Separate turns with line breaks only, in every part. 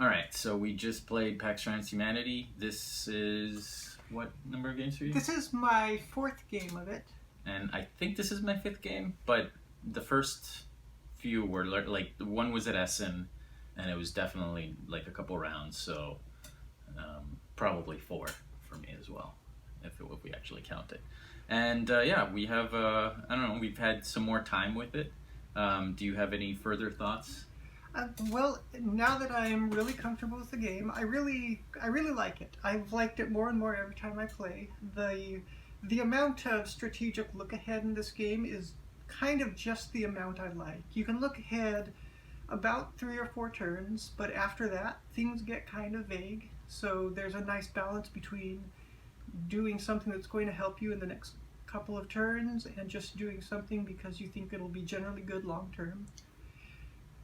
All right, so we just played Pax Transhumanity. This is what number of games for you?
This is my fourth game of it.
And I think this is my fifth game, but the first few were like one was at Essen, and it was definitely like a couple rounds, so probably four for me as well, if we actually count it. And yeah, we have I don't know, we've had some more time with it. Do you have any further thoughts?
Well, now that I'm really comfortable with the game, I really like it. I've liked it more and more every time I play. The amount of strategic look ahead in this game is kind of just the amount I like. You can look ahead about 3 or 4 turns, but after that, things get kind of vague. So there's a nice balance between doing something that's going to help you in the next couple of turns and just doing something because you think it'll be generally good long term.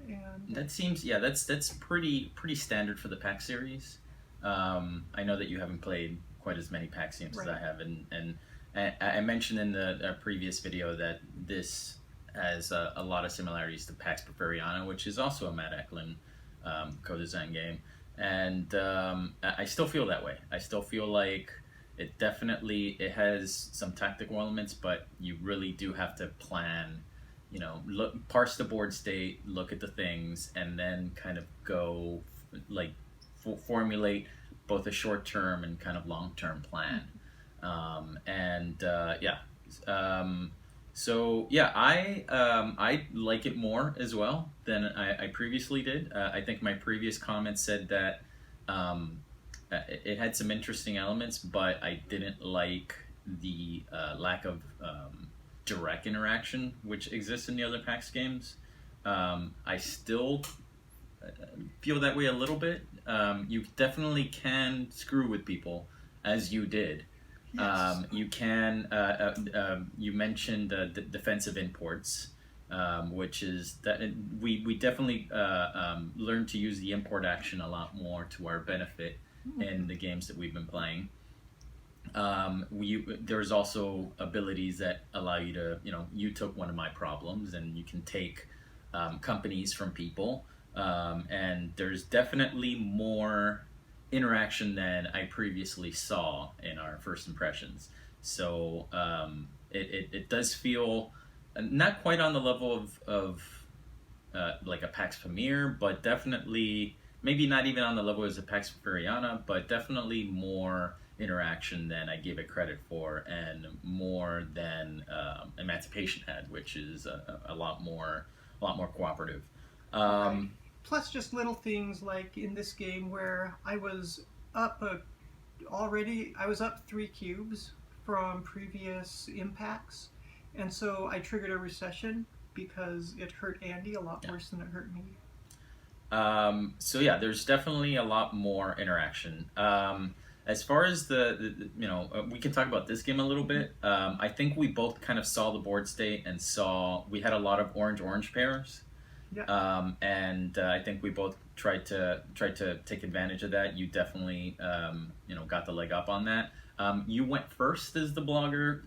And
that seems, yeah, that's pretty standard for the PAX series. I know that you haven't played quite as many PAX games as I have, and I mentioned in the previous video that this has a lot of similarities to Pax Preferiana, which is also a Matt Eklund co-design game, and I still feel that way. I still feel like it has some tactical elements, but you really do have to plan. You know, parse the board state, look at the things, and then kind of go like formulate both a short-term and kind of long-term plan. So yeah, I like it more as well than I previously did. I think my previous comment said that it had some interesting elements, but I didn't like the lack of direct interaction which exists in the other PAX games. I still feel that way a little bit. You definitely can screw with people, as you did.
yes.
You can. You mentioned defensive imports, which is that we definitely learned to use the import action a lot more to our benefit in the games that we've been playing. There's also abilities that allow you to, you took one of my problems and you can take companies from people, and there's definitely more interaction than I previously saw in our first impressions. So it does feel not quite on the level of like a PAX Premier, but definitely maybe not even on the level as a PAX Preferiana, but definitely more interaction than I gave it credit for, and more than Emancipation had, which is a lot more cooperative.
Right. Plus, just little things like in this game where I was up I was up 3 cubes from previous impacts, and so I triggered a recession because it hurt Andy a lot worse than it hurt me.
So yeah, there's definitely a lot more interaction. As far as we can talk about this game a little bit. I think we both kind of saw the board state and we had a lot of orange pairs.
Yeah.
And I think we both tried to take advantage of that. You definitely got the leg up on that. You went first as the blogger,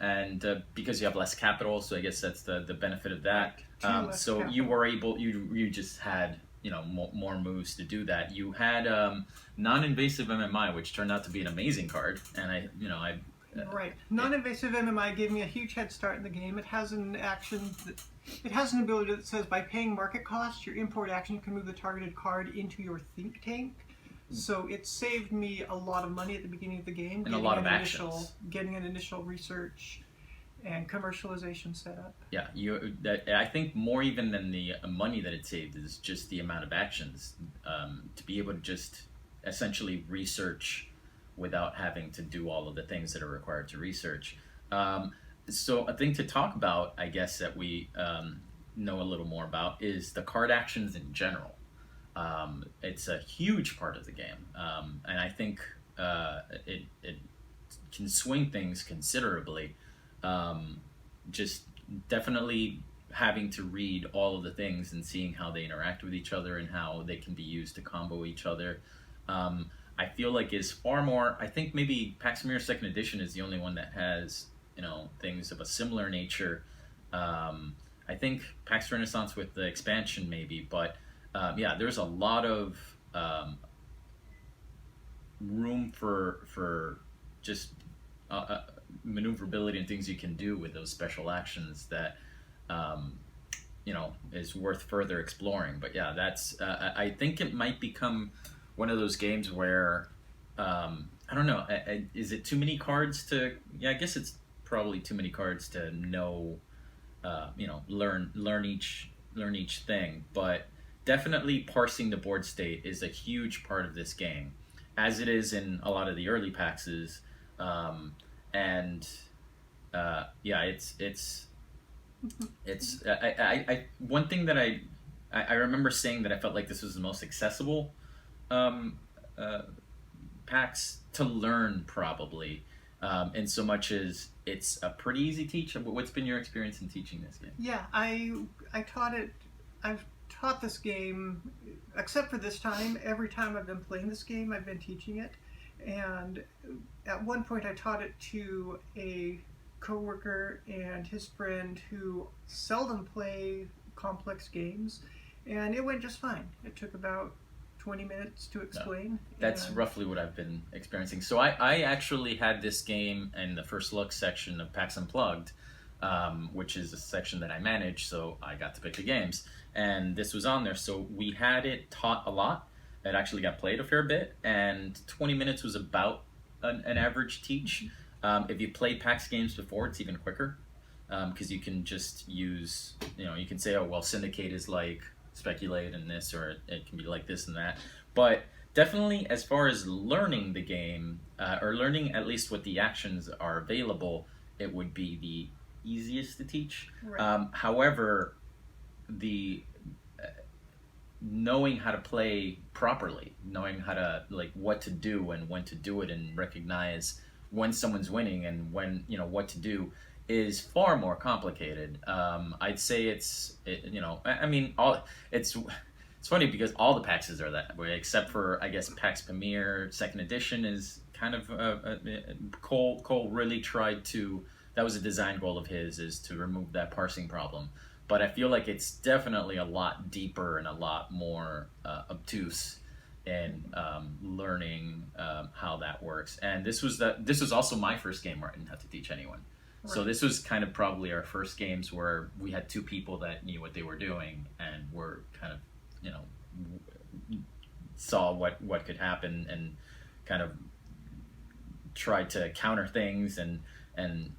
and because you have less capital, so I guess that's the benefit of that. So
capital.
you were able, you just had more moves to do that. You had non-invasive MMI, which turned out to be an amazing card, and
Right. Non-invasive MMI gave me a huge head start in the game. It has an ability that says by paying market cost, your import action can move the targeted card into your think tank. So it saved me a lot of money at the beginning of the game.
And a lot of actions.
Getting an initial research and commercialization set up.
Yeah, I think more even than the money that it saved is just the amount of actions, to be able to just essentially research without having to do all of the things that are required to research. So a thing to talk about, I guess, that we know a little more about is the card actions in general. It's a huge part of the game, and I think it can swing things considerably. Just definitely having to read all of the things and seeing how they interact with each other and how they can be used to combo each other. I feel like is far more. I think maybe Pax Mirror Second Edition is the only one that has things of a similar nature. I think PAX Renaissance with the expansion maybe, but yeah, there's a lot of room for just uh, uh, maneuverability and things you can do with those special actions that um, is worth further exploring. But yeah, that's I think it might become one of those games where I don't know. Is it too many cards to? Yeah, I guess it's probably too many cards to know. Learn each thing, but definitely parsing the board state is a huge part of this game, as it is in a lot of the early Paxes. And yeah, it's one thing that I remember saying that I felt like this was the most accessible um, uh, PAX to learn, probably, in so much as it's a pretty easy teach. What's been your experience in teaching this game?
Yeah, I taught it. I've taught this game, except for this time. Every time I've been playing this game, I've been teaching it. And at one point, I taught it to a coworker and his friend who seldom play complex games, and it went just fine. It took about 20 minutes to explain.
That's
and
roughly what I've been experiencing. So I actually had this game in the first look section of PAX Unplugged, which is a section that I manage, so I got to pick the games. And this was on there, so we had it taught a lot. It actually got played a fair bit, and 20 minutes was about an average teach. If you played PAX games before, it's even quicker, because you can just use, you can say, oh, well, Syndicate is like Speculate and this, or it can be like this and that. But definitely, as far as learning the game, or learning at least what the actions are available, it would be the easiest to teach.
right.
However, the knowing how to play properly, knowing how to, like, what to do and when to do it, and recognize when someone's winning and when, what to do, is far more complicated. I'd say I mean, it's funny because all the Paxes are that way, except for, I guess, Pax Pamir Second Edition is kind of Cole really tried to. That was a design goal of his, is to remove that parsing problem. But I feel like it's definitely a lot deeper and a lot more obtuse in learning how that works. And this was also my first game where I didn't have to teach anyone. Right. So this was kind of probably our first games where we had two people that knew what they were doing and were kind of, saw what could happen and kind of tried to counter things and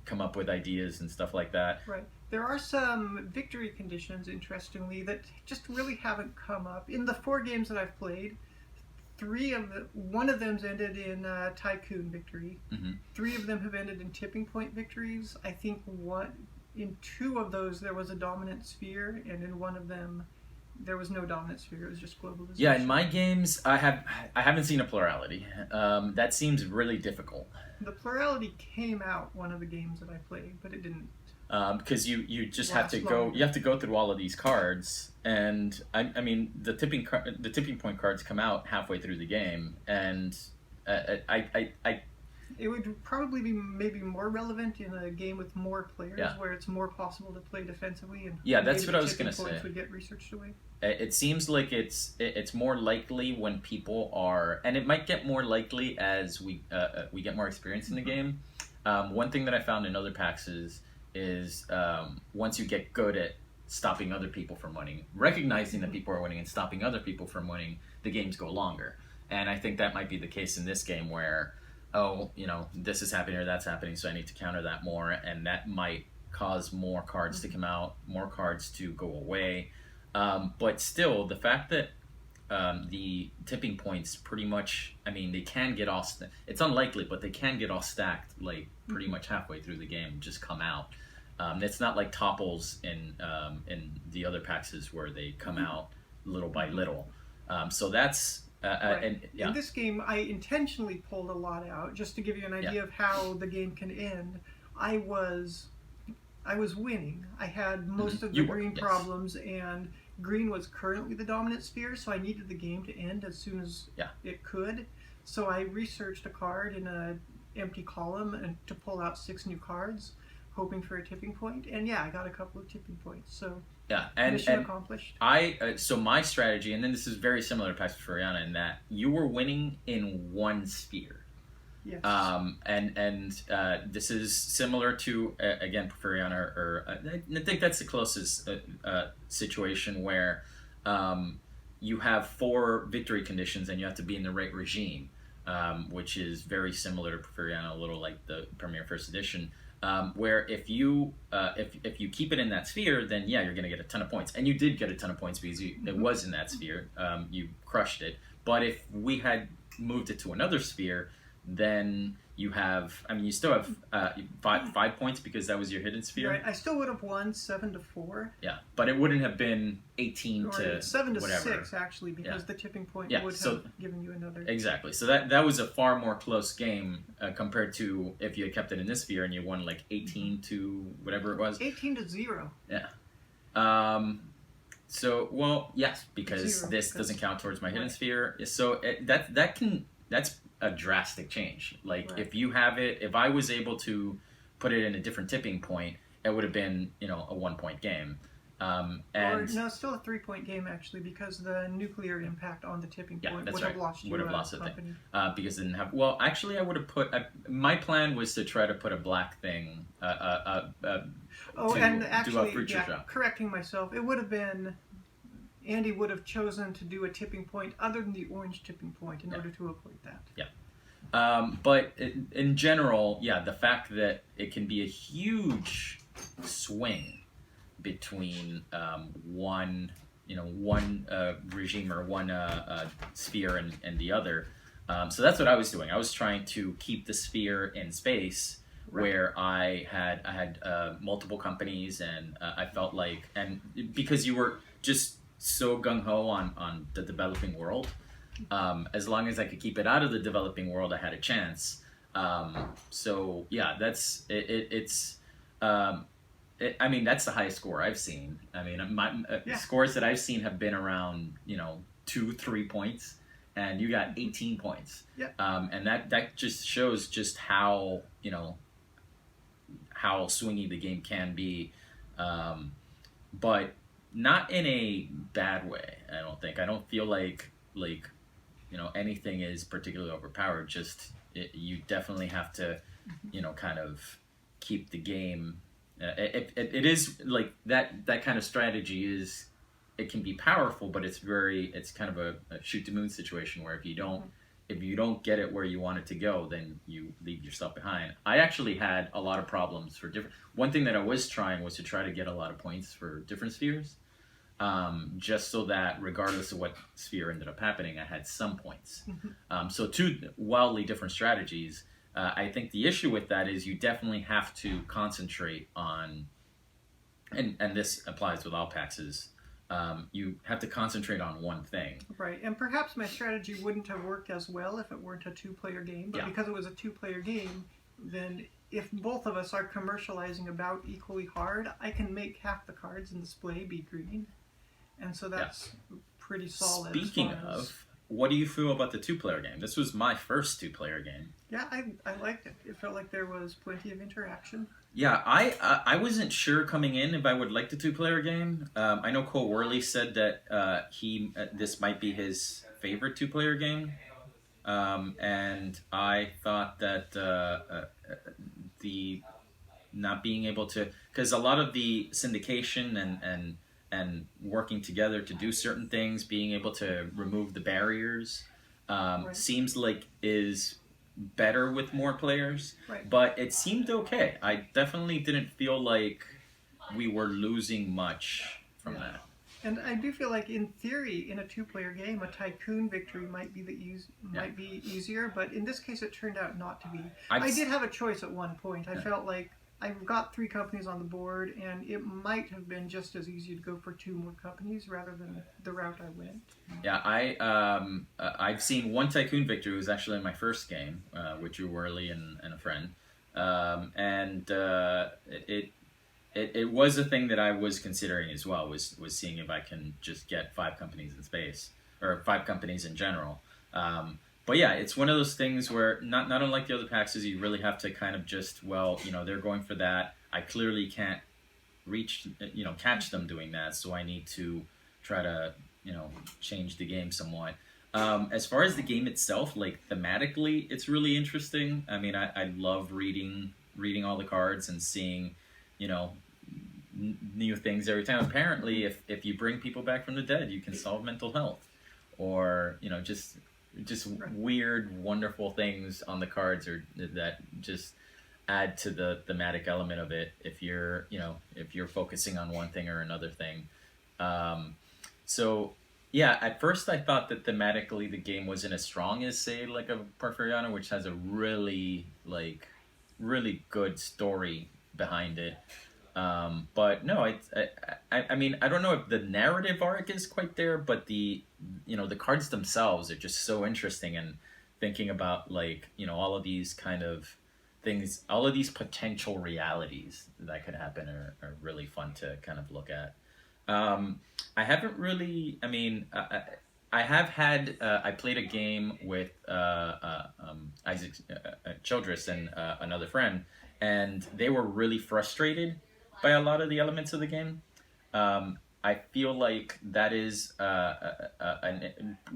come up with ideas and stuff like that.
Right. There are some victory conditions, interestingly, that just really haven't come up. In the 4 games that I've played, one of them's ended in Tycoon victory.
Mm-hmm.
3 of them have ended in tipping point victories. I think in 2 of those there was a dominant sphere, and in 1 of them there was no dominant sphere. It was just globalization.
Yeah, in my games, I haven't seen a plurality. That seems really difficult.
The plurality came out one of the games that I played, but it didn't.
Because you just have to go. You have to go through all of these cards, and I mean the tipping point cards come out halfway through the game, and
It would probably be maybe more relevant in a game with more players, where it's more possible to play defensively, and
that's what I was going to say.
Would get researched away.
It seems like it's more likely when people are, and it might get more likely as we get more experience in the game. One thing that I found in other packs is once you get good at stopping other people from winning, recognizing that people are winning and stopping other people from winning, the games go longer. And I think that might be the case in this game where, this is happening or that's happening, so I need to counter that more, and that might cause more cards to come out, more cards to go away. But still, the fact that the tipping points pretty much, I mean, they can get all, it's unlikely, but they can get all stacked like pretty much halfway through the game, just come out. It's not like topples in the other Paxes where they come out little by little. So that's
right.
And yeah.
In this game, I intentionally pulled a lot out just to give you an idea of how the game can end. I was winning. I had most of the green problems, and green was currently the dominant sphere, so I needed the game to end as soon as it could. So I researched a card in an empty column and to pull out 6 new cards, hoping for a tipping point. And I got a couple of tipping points. So
Yeah,
Mission
and
accomplished.
so my strategy, and then this is very similar to Pax Furiana in that you were winning in one sphere.
Yes.
And this is similar to again Porfiriana, or I think that's the closest situation where you have 4 victory conditions and you have to be in the right regime, which is very similar to Porfiriana, a little like the Premier First Edition. Where if you keep it in that sphere, then yeah, you're going to get a ton of points, and you did get a ton of points because it was in that sphere. You crushed it. But if we had moved it to another sphere, then you have, I mean, you still have 5 points because that was your hidden sphere.
Right. I still would have won 7-4.
Yeah, but it wouldn't have been 18
or
to
7-6
whatever.
actually, because the tipping point would
so,
have given you another.
Exactly. So that was a far more close game compared to if you had kept it in this sphere and you won like 18 to whatever it was.
18-0.
Yeah. So, well, yes, because
0,
this doesn't count towards my hidden sphere. So that's a drastic change. Like if you have it, if I was able to put it in a different tipping point, it would have been, a 1-point game. And
or no, still a 3-point game actually, because the nuclear impact on the tipping point would have lost you
the
company.
thing. Because it didn't have. Well, actually, I would have put. My plan was to try to put a black thing.
And actually,
do a future shot.
Correcting myself, it would have been. Andy would have chosen to do a tipping point other than the orange tipping point in order to avoid that.
Yeah. But in general, yeah, the fact that it can be a huge swing between one regime or one sphere and the other. So that's what I was doing. I was trying to keep the sphere in space where I had multiple companies, and I felt like, and because you were just so gung-ho on the developing world, as long as I could keep it out of the developing world, I had a chance. So yeah, that's it's I mean, that's the highest score I've seen. I mean, my scores that I've seen have been around 2-3 points, and you got 18 points.
Yeah.
And that just shows just how how swingy the game can be, but not in a bad way. I don't think. I don't feel like anything is particularly overpowered. Just you definitely have to kind of keep the game. It is like that kind of strategy is, it can be powerful, but it's kind of a shoot to moon situation where if you don't get it where you want it to go, then you leave yourself behind. I actually had a lot of problems for different. One thing that I was trying was to try to get a lot of points for different spheres, just so that regardless of what sphere ended up happening, I had some points. So 2 wildly different strategies. I think the issue with that is you definitely have to concentrate on, and this applies with all Paxes, you have to concentrate on one thing.
Right, and perhaps my strategy wouldn't have worked as well if it weren't a 2-player game, but because it was a 2-player game, then if both of us are commercializing about equally hard, I can make half the cards in display be green, and so that's pretty solid.
Speaking of, what do you feel about the 2-player game? This was my first 2-player game.
Yeah, I liked it. It felt like there was plenty of interaction.
Yeah, I wasn't sure coming in if I would like the 2-player game. I know Cole Worley said that this might be his favorite 2-player game, and I thought that the not being able to, because a lot of the syndication and working together to do certain things, being able to remove the barriers, seems like is better with more players, but it seemed okay. I definitely didn't feel like we were losing much from that.
And I do feel like, in theory, in a 2-player game, a tycoon victory might be easier, but in this case, it turned out not to be. I did have a choice at one point. I felt like I've got 3 companies on the board, and it might have been just as easy to go for 2 more companies rather than the route I went.
Yeah, I've seen one tycoon victory. It was actually in my first game with Drew Worley and a friend, and it was a thing that I was considering as well. Was seeing if I can just get 5 companies in space, or 5 companies in general. But yeah, it's one of those things where, not unlike the other Paxes, you really have to kind of just, they're going for that. I clearly can't catch them doing that. So I need to try to change the game somewhat. As far as the game itself, like thematically, it's really interesting. I mean, I love reading all the cards and seeing, you know, new things every time. Apparently, if you bring people back from the dead, you can solve mental health, or just weird, wonderful things on the cards, or that just add to the thematic element of it. If you're focusing on one thing or another thing, so yeah. At first, I thought that thematically the game wasn't as strong as, say, like a Porfiriana, which has a really good story behind it. But no, I mean, I don't know if the narrative arc is quite there, but the cards themselves are just so interesting, and thinking about, like, all of these kind of things, all of these potential realities that could happen are really fun to kind of look at. I haven't really, I mean, I have had, I played a game with Isaac Childress and another friend, and they were really frustrated by a lot of the elements of the game. I feel like that is going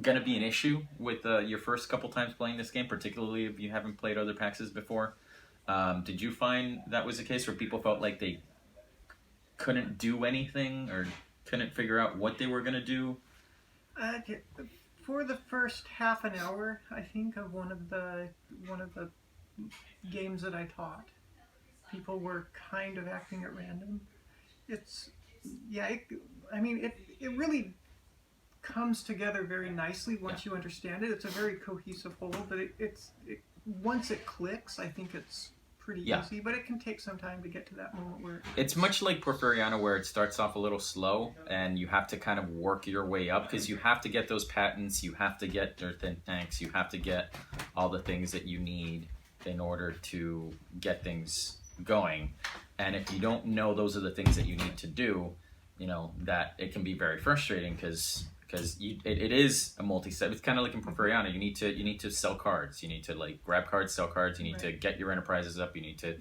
to be an issue with your first couple times playing this game, particularly if you haven't played other PAXs before. Did you find that was the case, where people felt like they couldn't do anything or couldn't figure out what they were going to do?
For the first half an hour, I think, of one of the games that I taught, people were kind of acting at random. It really comes together very nicely once you understand it. It's a very cohesive whole, but once it clicks, I think it's pretty easy, but it can take some time to get to that moment where
it's much like Porfiriana, where it starts off a little slow and you have to kind of work your way up, because you have to get those patents, you have to get their think tanks, you have to get all the things that you need in order to get things going. And if you don't know those are the things that you need to do, that it can be very frustrating, because it is a multi-step. It's kind of like in Porfiriana. You need to sell cards. You need to, like, grab cards, sell cards. You need to get your enterprises up. You need to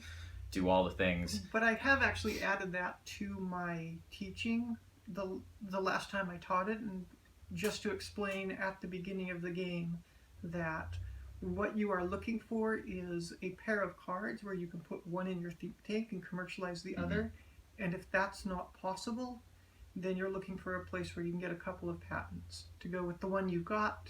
do all the things.
But I have actually added that to my teaching the last time I taught it, and just to explain at the beginning of the game that what you are looking for is a pair of cards where you can put one in your think tank and commercialize the other. And if that's not possible, then you're looking for a place where you can get a couple of patents to go with the one you got.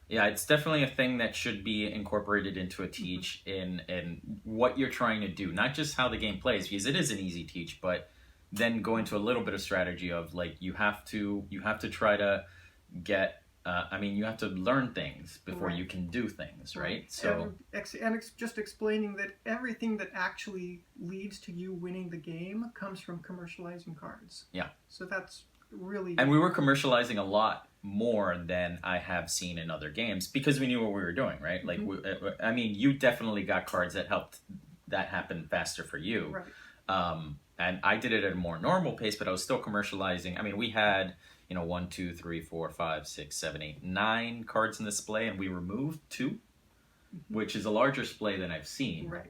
Yeah, it's definitely a thing that should be incorporated into a teach in what you're trying to do, not just how the game plays, because it is an easy teach, but then go into a little bit of strategy of, like, you have to try to get. You have to learn things before you can do things, right? So,
and just explaining that everything that actually leads to you winning the game comes from commercializing cards.
Yeah.
So that's really...
And we were commercializing a lot more than I have seen in other games, because we knew what we were doing, right? Like, you definitely got cards that helped that happen faster for you.
Right.
And I did it at a more normal pace, but I was still commercializing. I mean, we had... 1, 2, 3, 4, 5, 6, 7, 8, 9 cards in the display, and we removed 2, which is a larger display than I've seen.
Right.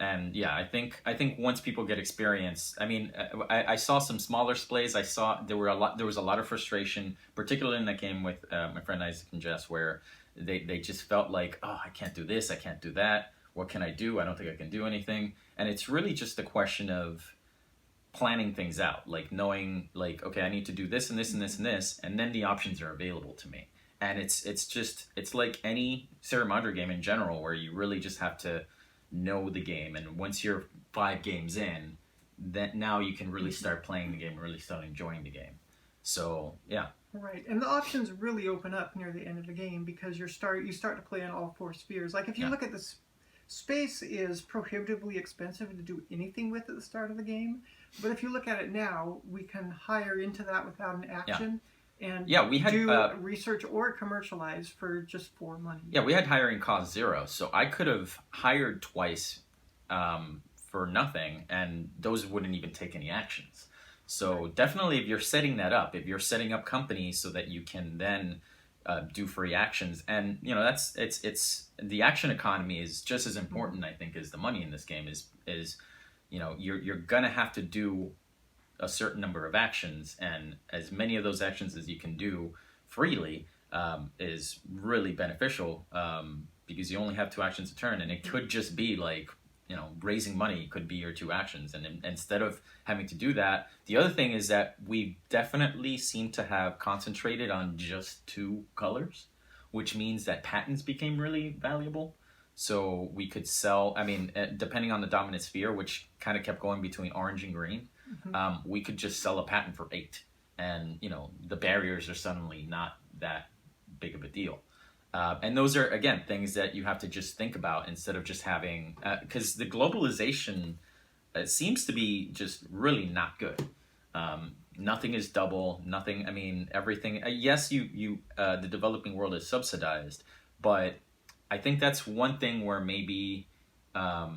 And yeah, I think once people get experience, I saw some smaller displays. I saw there was a lot of frustration, particularly in that game with my friend Isaac and Jess, where they just felt like, oh, I can't do this, I can't do that. What can I do? I don't think I can do anything. And it's really just a question of planning things out, like knowing, like, okay, I need to do this and this and this and this, and then the options are available to me. And it's like any Sierra Madre game in general, where you really just have to know the game, and once you're 5 games in, then now you can really start playing the game and really start enjoying the game. So yeah.
Right, and the options really open up near the end of the game, because you start to play on all 4 spheres. Like, if you look at this, space is prohibitively expensive to do anything with at the start of the game. But if you look at it now, we can hire into that without an action and
we had,
do research or commercialize for just 4 money.
Yeah, we had hiring cost 0, so I could have hired twice for nothing, and those wouldn't even take any actions. So definitely, if you're setting that up, if you're setting up companies so that you can then do free actions, and it's the action economy is just as important, I think, as the money in this game is you're gonna have to do a certain number of actions, and as many of those actions as you can do freely is really beneficial, because you only have 2 actions a turn, and it could just be like, raising money could be your 2 actions, and instead of having to do that, the other thing is that we definitely seem to have concentrated on just 2 colors, which means that patents became really valuable. So we could sell, I mean, depending on the dominant sphere, which kind of kept going between orange and green, we could just sell a patent for 8. And, the barriers are suddenly not that big of a deal. And those are, again, things that you have to just think about instead of just having, because the globalization seems to be just really not good. Nothing is double, nothing, I mean, everything, yes, the developing world is subsidized, but I think that's one thing where maybe I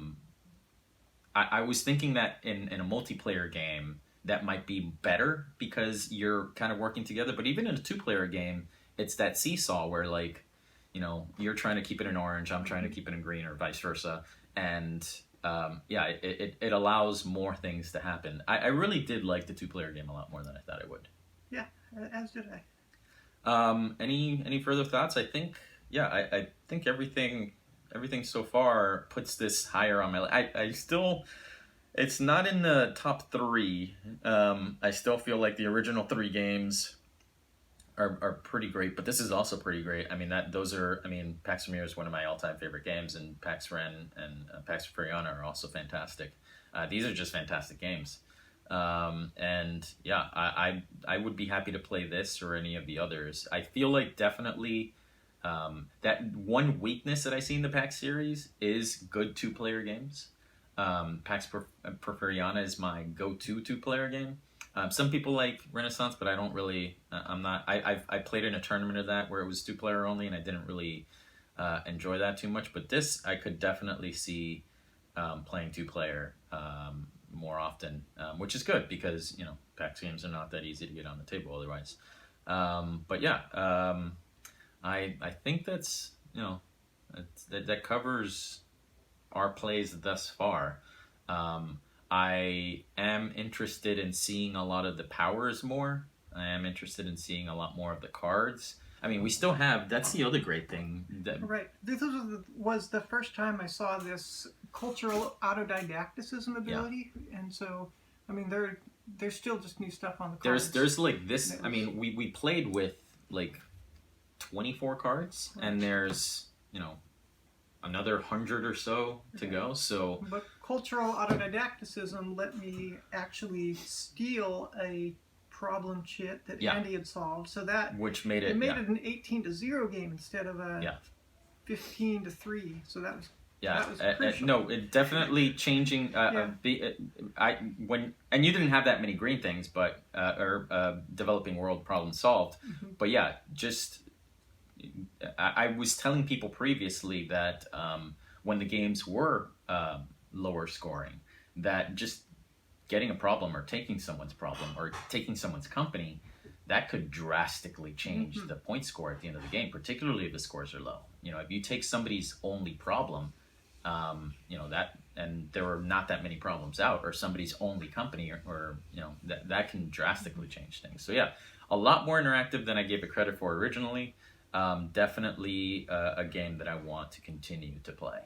was thinking that in a multiplayer game that might be better because you're kind of working together. But even in a 2-player game, it's that seesaw where, like, you're trying to keep it in orange, I'm trying to keep it in green, or vice versa. And it allows more things to happen. I really did like the 2-player game a lot more than I thought I would.
Yeah, as did I.
Any further thoughts? I think I think everything so far puts this higher on my list. I still, it's not in the top 3. I still feel like the original 3 games are pretty great, but this is also pretty great. I mean, Pax Premier is one of my all-time favorite games, and Pax Ren and Pax Furiana are also fantastic. These are just fantastic games. And yeah, I would be happy to play this or any of the others. I feel like definitely that one weakness that I see in the PAX series is good 2-player games. Pax Porfiriana is my go-to 2-player game. Some people like Renaissance, but I don't really. I'm not. I played in a tournament of that where it was 2-player only, and I didn't really enjoy that too much. But this, I could definitely see playing 2-player more often, which is good because PAX games are not that easy to get on the table otherwise. But yeah. I think that's that covers our plays thus far. I am interested in seeing a lot of the powers more. I am interested in seeing a lot more of the cards. I mean, we still have. That's the other great thing.
Right. This was the first time I saw this cultural autodidacticism ability, and so I mean, there's still just new stuff on the cards.
There's like this. I mean, we played with like 24 cards, and there's another 100 or so to go. So,
but cultural autodidacticism let me actually steal a problem chit that Andy had solved, so that
which made it
an 18-0 game instead of a 15-3. So that was crucial.
No, it definitely changing. And you didn't have that many green things, but developing world problem solved. But yeah, just. I was telling people previously that when the games were lower scoring, that just getting a problem or taking someone's problem or taking someone's company, that could drastically change the point score at the end of the game, particularly if the scores are low. If you take somebody's only problem, that, and there were not that many problems out, or somebody's only company, or that can drastically change things. So yeah, a lot more interactive than I gave it credit for originally. Definitely a game that I want to continue to play.